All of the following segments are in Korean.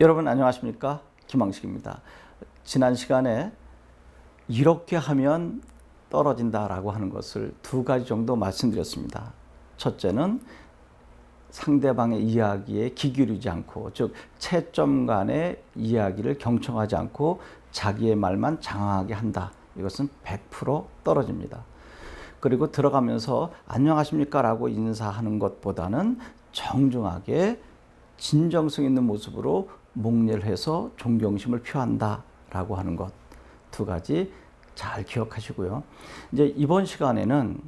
여러분 안녕하십니까? 김왕식입니다. 지난 시간에 이렇게 하면 떨어진다라고 하는 것을 두 가지 정도 말씀드렸습니다. 첫째는 상대방의 이야기에 귀 기울이지 않고, 즉 채점 간의 이야기를 경청하지 않고 자기의 말만 장황하게 한다. 이것은 100% 떨어집니다. 그리고 들어가면서 안녕하십니까 라고 인사하는 것보다는 정중하게 진정성 있는 모습으로 목례를 해서 존경심을 표한다 라고 하는 것, 두 가지 잘 기억하시고요. 이제 이번 시간에는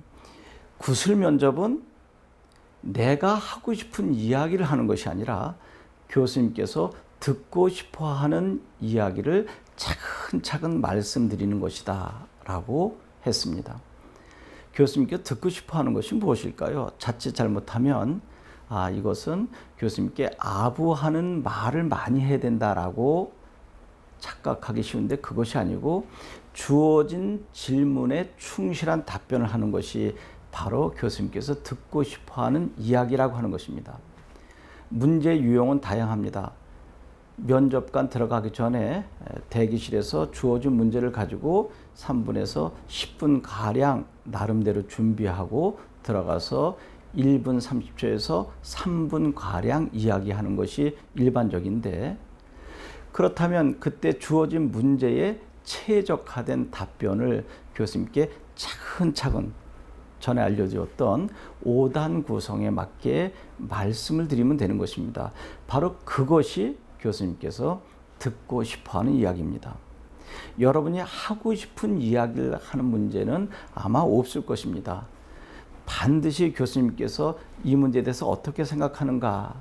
구술 면접은 내가 하고 싶은 이야기를 하는 것이 아니라 교수님께서 듣고 싶어 하는 이야기를 차근차근 말씀드리는 것이다 라고 했습니다. 교수님께 듣고 싶어 하는 것이 무엇일까요? 자칫 잘못하면 이것은 교수님께 아부하는 말을 많이 해야 된다라고 착각하기 쉬운데, 그것이 아니고 주어진 질문에 충실한 답변을 하는 것이 바로 교수님께서 듣고 싶어하는 이야기라고 하는 것입니다. 문제 유형은 다양합니다. 면접관 들어가기 전에 대기실에서 주어진 문제를 가지고 3분에서 10분 가량 나름대로 준비하고 들어가서 1분 30초에서 3분 가량 이야기하는 것이 일반적인데, 그렇다면 그때 주어진 문제에 최적화된 답변을 교수님께 차근차근 전에 알려드렸던 5단 구성에 맞게 말씀을 드리면 되는 것입니다. 바로 그것이 교수님께서 듣고 싶어하는 이야기입니다. 여러분이 하고 싶은 이야기를 하는 문제는 아마 없을 것입니다. 반드시 교수님께서 이 문제에 대해서 어떻게 생각하는가.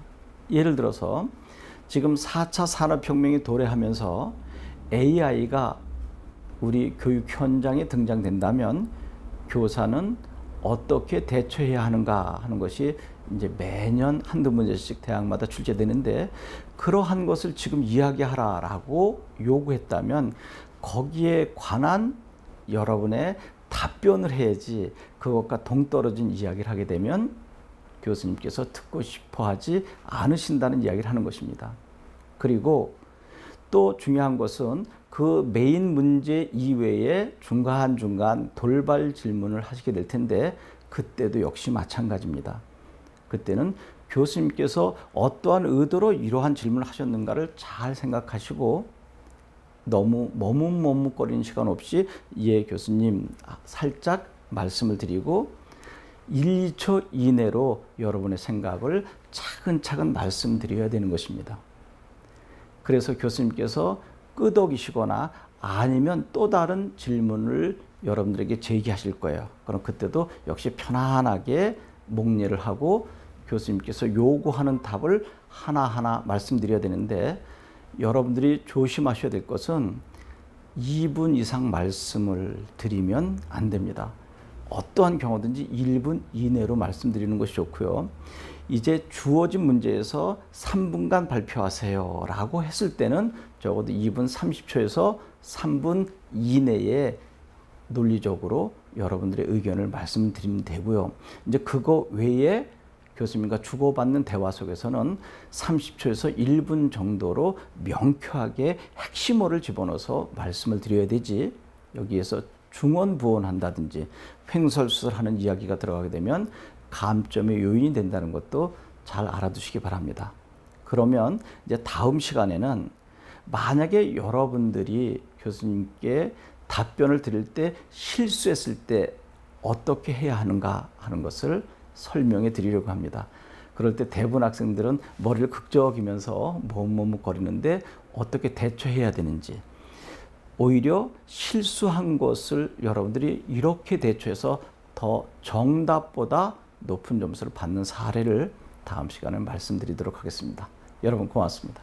예를 들어서 지금 4차 산업혁명이 도래하면서 AI가 우리 교육 현장에 등장된다면 교사는 어떻게 대처해야 하는가 하는 것이 이제 매년 한두 문제씩 대학마다 출제되는데, 그러한 것을 지금 이야기하라라고 요구했다면 거기에 관한 여러분의 답변을 해야지, 그것과 동떨어진 이야기를 하게 되면 교수님께서 듣고 싶어 하지 않으신다는 이야기를 하는 것입니다. 그리고 또 중요한 것은 그 메인 문제 이외에 중간중간 돌발 질문을 하시게 될 텐데, 그때도 역시 마찬가지입니다. 그때는 교수님께서 어떠한 의도로 이러한 질문을 하셨는가를 잘 생각하시고, 너무 머뭇머뭇거리는 시간 없이 예 교수님 살짝 말씀을 드리고 1, 2초 이내로 여러분의 생각을 차근차근 말씀드려야 되는 것입니다. 그래서 교수님께서 끄덕이시거나 아니면 또 다른 질문을 여러분들에게 제기하실 거예요. 그럼 그때도 역시 편안하게 목례를 하고 교수님께서 요구하는 답을 하나하나 말씀드려야 되는데, 여러분들이 조심하셔야 될 것은 2분 이상 말씀을 드리면 안 됩니다. 어떠한 경우든지 1분 이내로 말씀드리는 것이 좋고요. 이제 주어진 문제에서 3분간 발표하세요 라고 했을 때는 적어도 2분 30초에서 3분 이내에 논리적으로 여러분들의 의견을 말씀드리면 되고요. 이제 그거 외에 교수님과 주고받는 대화 속에서는 30초에서 1분 정도로 명쾌하게 핵심어를 집어넣어서 말씀을 드려야 되지, 여기에서 중언부언한다든지 횡설수설하는 이야기가 들어가게 되면 감점의 요인이 된다는 것도 잘 알아두시기 바랍니다. 그러면 이제 다음 시간에는 만약에 여러분들이 교수님께 답변을 드릴 때 실수했을 때 어떻게 해야 하는가 하는 것을 설명해 드리려고 합니다. 그럴 때 대부분 학생들은 머리를 극적이면서 머뭇머뭇거리는데 어떻게 대처해야 되는지, 오히려 실수한 것을 여러분들이 이렇게 대처해서 더 정답보다 높은 점수를 받는 사례를 다음 시간에 말씀드리도록 하겠습니다. 여러분 고맙습니다.